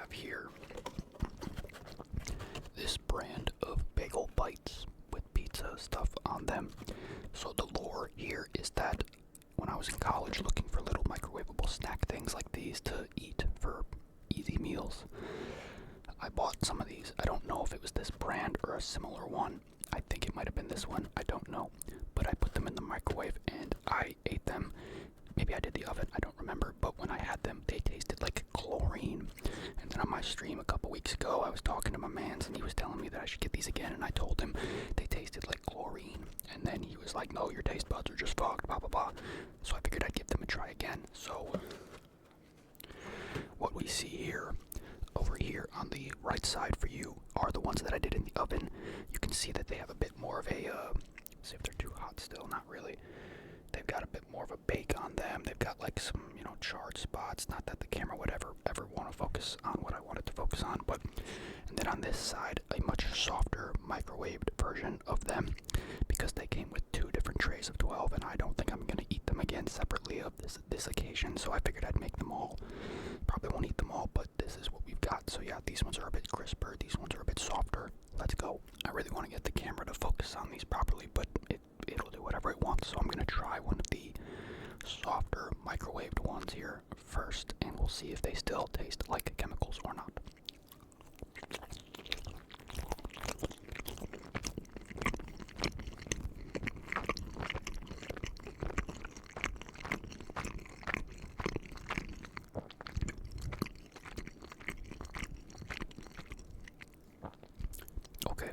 have here this brand of bagel bites with pizza stuff on them. So the lore here is that when I was in college looking for little microwavable snack things like these to eat for easy meals, I bought some of these. I don't know if it was this brand or a similar one. I think it might have been this one. I don't know. But I put them in the microwave and I ate them. Maybe I did the oven. I don't remember. But when I had them, they tasted like chlorine. And then on my stream a couple weeks ago, I was talking to my mans and he was telling me that I should get these again. And I told him they tasted like chlorine. And then he was like, no, your taste buds are just fucked, blah, blah, blah. So I figured I'd give them a try again. So what we see here, over here on the right side for you, are the ones that I did in the oven. You can see that they have a bit more of a, see if they're too hot still, not really. They've got a bit more of a bake on them. They've got like some, charred spots. Not that the camera would ever want to focus on what I wanted to focus on, but, and then on this side, a much softer microwaved version of them, because they came with 2 different trays of 12, and I don't think I'm going to eat them again separately of this occasion, so I figured I'd make them all. Probably won't eat them all, but this is what we've got. So yeah, these ones are a bit crisper, these ones are a bit softer. Let's go. I really want to get the camera to focus on these properly, but it'll do whatever it wants, so I'm going to try one of the softer microwaved ones here first, and we'll see if they still taste like chemicals or not. Okay,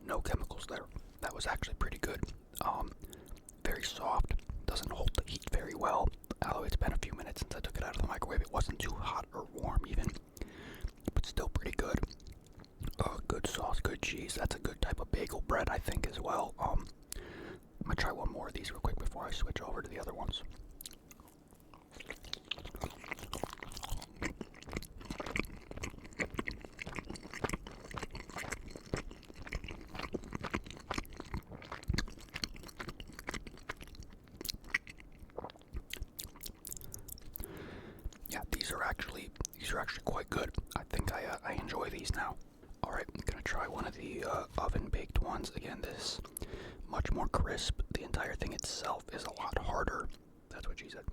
no chemicals there. That was actually pretty good. Very soft, doesn't hold the heat very well. Although it's been a few minutes since I took it out of the microwave, it wasn't too hot or warm even, but still pretty good. Good sauce, good cheese. That's a good type of bagel bread, I think, as well. I'm gonna try one more of these real quick before I switch over to the other ones. Yeah, these are actually quite good. I think I enjoy these now. All right, I'm gonna try one of the oven baked ones. Again, this much more crisp. The entire thing itself is a lot harder. That's what she said.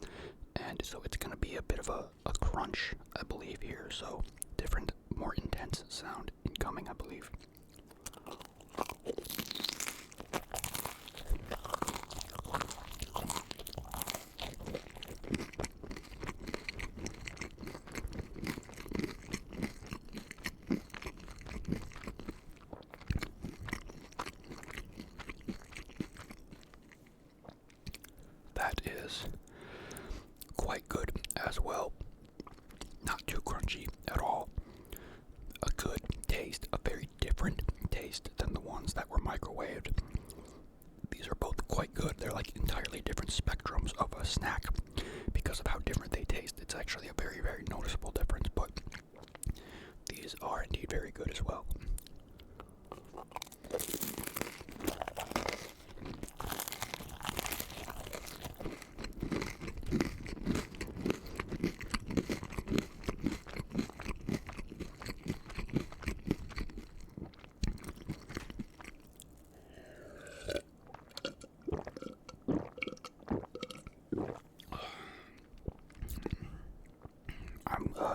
And so it's gonna be a bit of a crunch, I believe here. So different, more intense sound incoming, I believe. That is quite good as well. Not too crunchy at all. A good taste, a very different taste than the ones that were microwaved. These are both quite good. They're like entirely different spectrums of a snack because of how different they taste. It's actually a very, very noticeable difference, but these are indeed very good as well.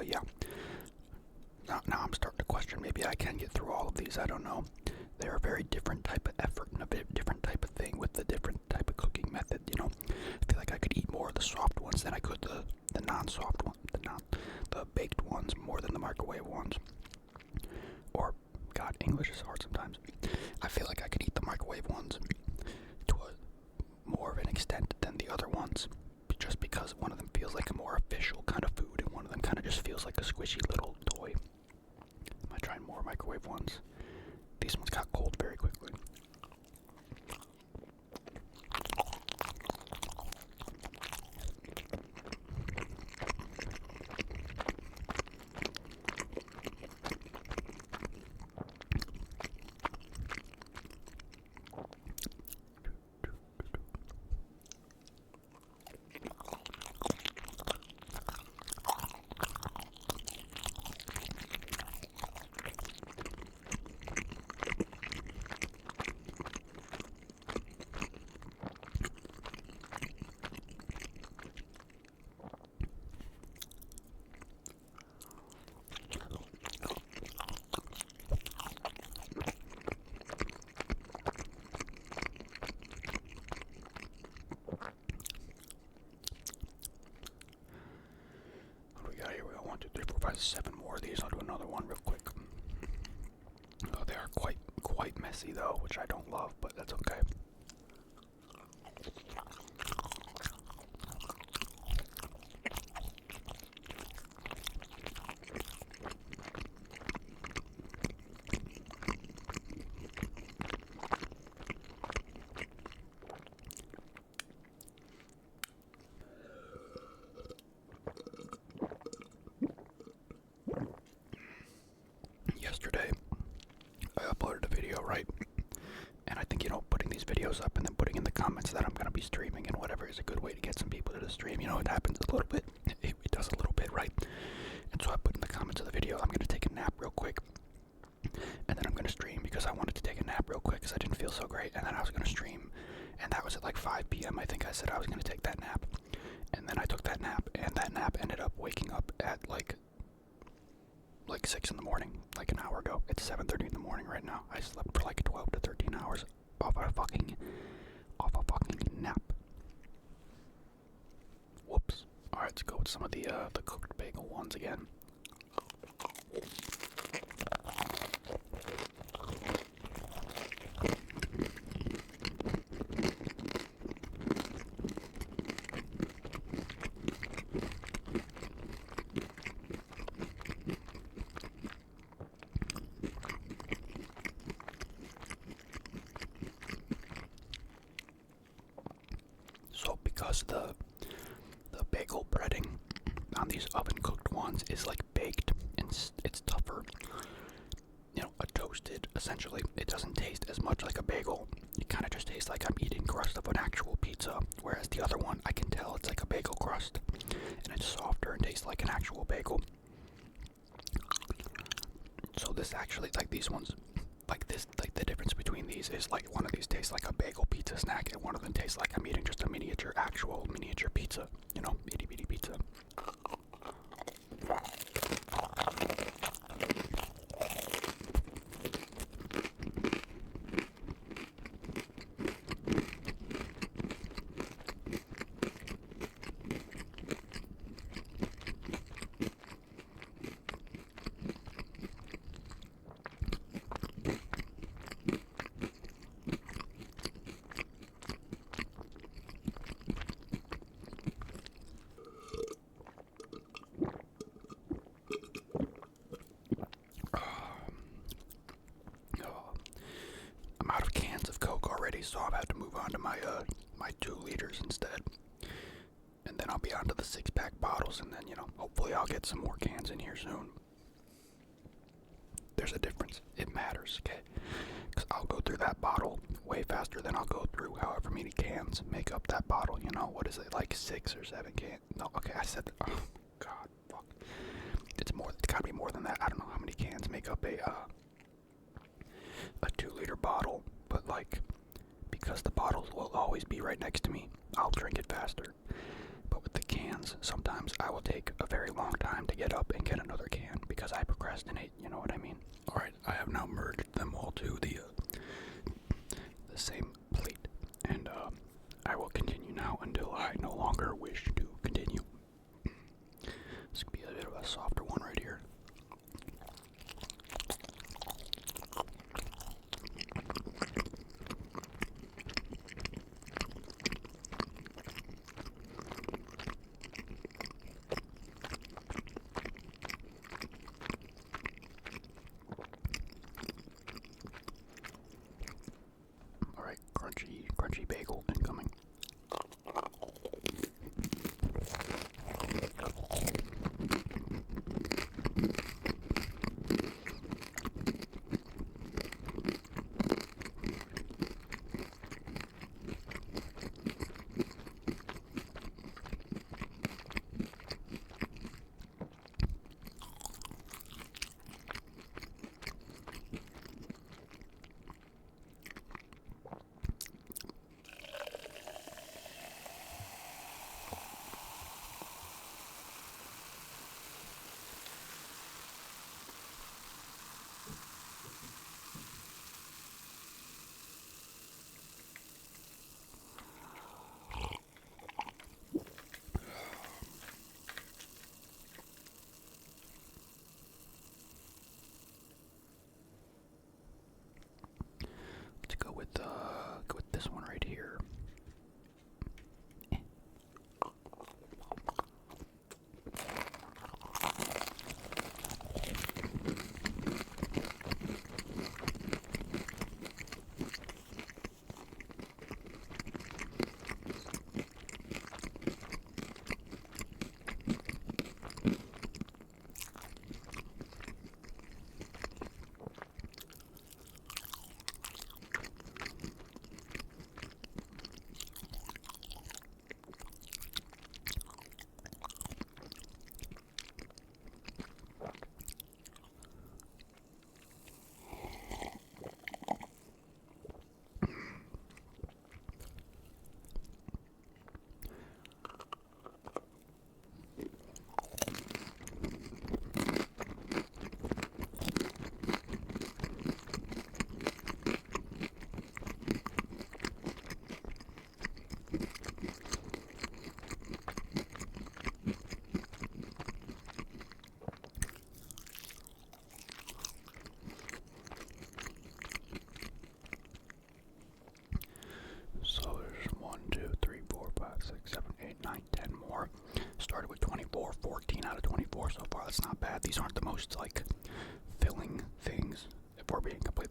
Yeah. Now I'm starting to question, maybe I can get through all of these, I don't know. They're a very different type of effort and a bit different type of thing with a different type of cooking method, I feel like I could eat more of the soft ones than I could the non-soft ones, the baked ones more than the microwave ones. Or, God, English is hard sometimes. I feel like I could eat the microwave ones to a more of an extent than the other ones, just because one of them feels like a more official kind of food and one of them kind of just feels like a squishy little toy. Am I trying more microwave ones? These ones got cold very quickly. are quite messy though, which I don't love, but that's okay. Yesterday, I uploaded a video, right? And I think, putting these videos up and then putting in the comments that I'm going to be streaming and whatever is a good way to get some people to the stream. It happens a little bit. It does a little bit, right? And so I put in the comments of the video, I'm going to take a nap real quick. And then I'm going to stream because I wanted to take a nap real quick because I didn't feel so great. And then I was going to stream. And that was at like 5 p.m. I think I said I was going to take that nap. And then I took that nap. And that nap ended up waking up at like 6 in the morning, like an hour ago. It's 7:30 in the morning right now. I slept for like 12 to 13 hours off a fucking nap. Whoops. All right, let's go with some of the cooked bagel ones again. So because the bagel breading on these oven cooked ones is like baked and it's tougher, a toasted, essentially, it doesn't taste as much like a bagel. It kind of just tastes like I'm eating crust of an actual pizza, whereas the other one, I can tell it's like a bagel crust and it's softer and tastes like an actual bagel. So this actually, like these ones, like the difference between these is like one of these tastes like a bagel pizza snack and one of them tastes like I'm eating just a actual miniature pizza, itty bitty pizza. I'm out of cans of Coke already, so I've had to move on to my 2 liters instead. And then I'll be on to the 6-pack bottles, and then, hopefully I'll get some more cans in here soon. There's a difference. It matters, okay? Because I'll go through that bottle way faster than I'll go through however many cans make up that bottle. What is it, like 6 or 7 cans? No, okay, I said that. Oh, God, fuck. It's gotta be more than that. I don't know how many cans make up a 2-liter bottle, but because the bottles will always be right next to me, I'll drink it faster. But with the cans, sometimes I will take a very long time to get up and get another can because I procrastinate, you know what I mean? Alright, I have now merged them all to the same plate, and I will continue now until I no longer wish to continue. This could be a bit of a softer one right here.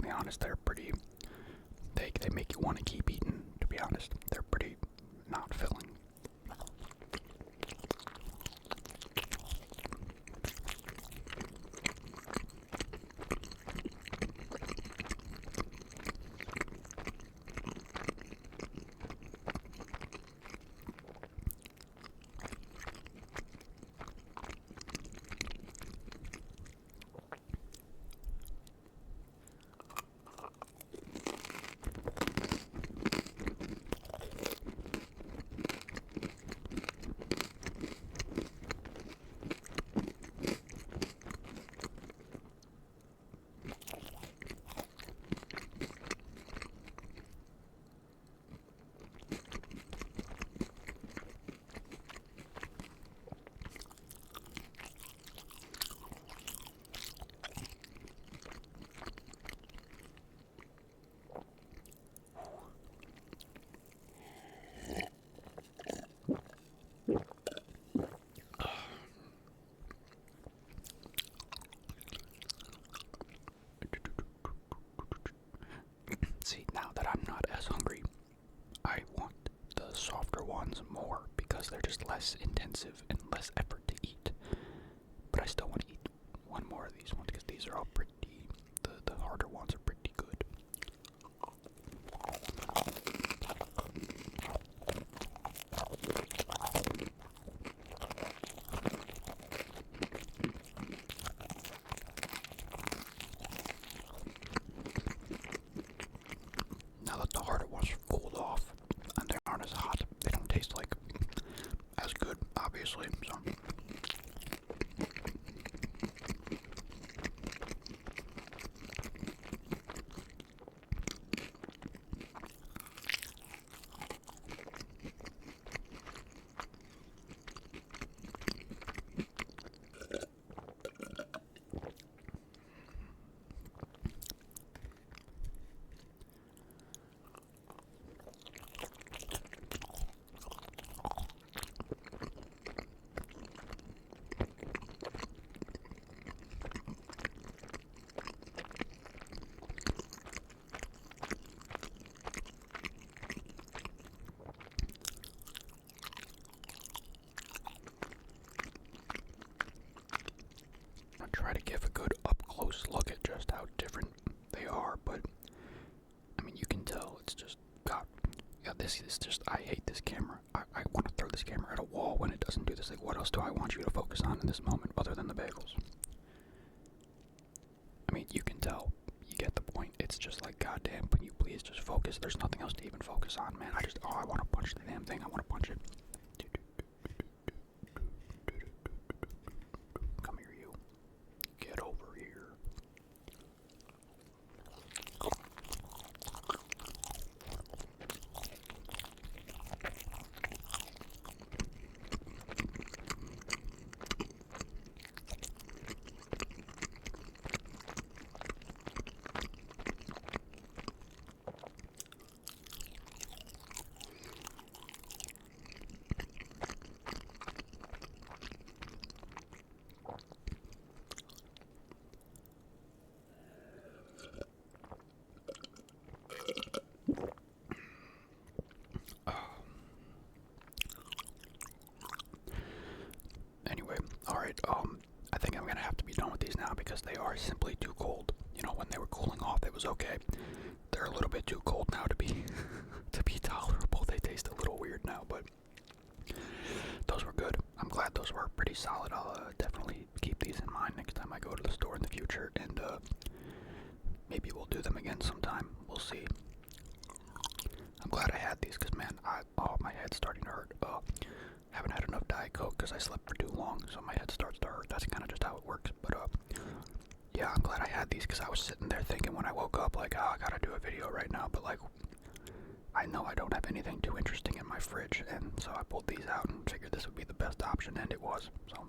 be honest, they're pretty. They make you want to keep eating. To be honest, they're pretty not filling. See, now that I'm not as hungry, I want the softer ones more because they're just less intensive and less effort to eat. But I still want to eat one more of these ones because these are all pretty, the harder ones are pretty good. Now that the harder ones are cooled off and they aren't as hot, they don't taste like as good, obviously. So. Try to give a good up-close look at just how different they are, but I mean, you can tell it's just God. Yeah, this is just. I hate this camera. I want to throw this camera at a wall when it doesn't do this. Like, what else do I want you to focus on in this moment other than the bagels? I mean, you can tell. You get the point. It's just like, goddamn, can you please just focus? There's nothing else to even focus on, man. I want to punch the damn thing. I want to punch it. Come here, you. Get over here. Anyway, alright, I think I'm gonna have to be done with these now because they are simply too cold. You know, when they were cooling off, it was okay. They're a little bit too cold now to be to be tolerable. They taste a little weird now, but those were good. I'm glad those were pretty solid. I'll definitely keep these in mind next time I go to the store in the future, and maybe we'll do them again sometime. We'll see. I'm glad I had these because, man, my head's starting to hurt. Haven't had enough Diet Coke because I slept for too long, so my head starts to hurt. That's kind of just how it works. But yeah, I'm glad I had these because I was sitting there thinking when I woke up, like, oh, I gotta do a video right now. But like, I know I don't have anything too interesting in my fridge, and so I pulled these out and figured this would be the best option, and it was. So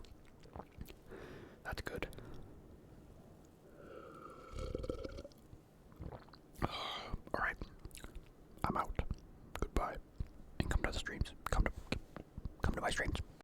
that's good.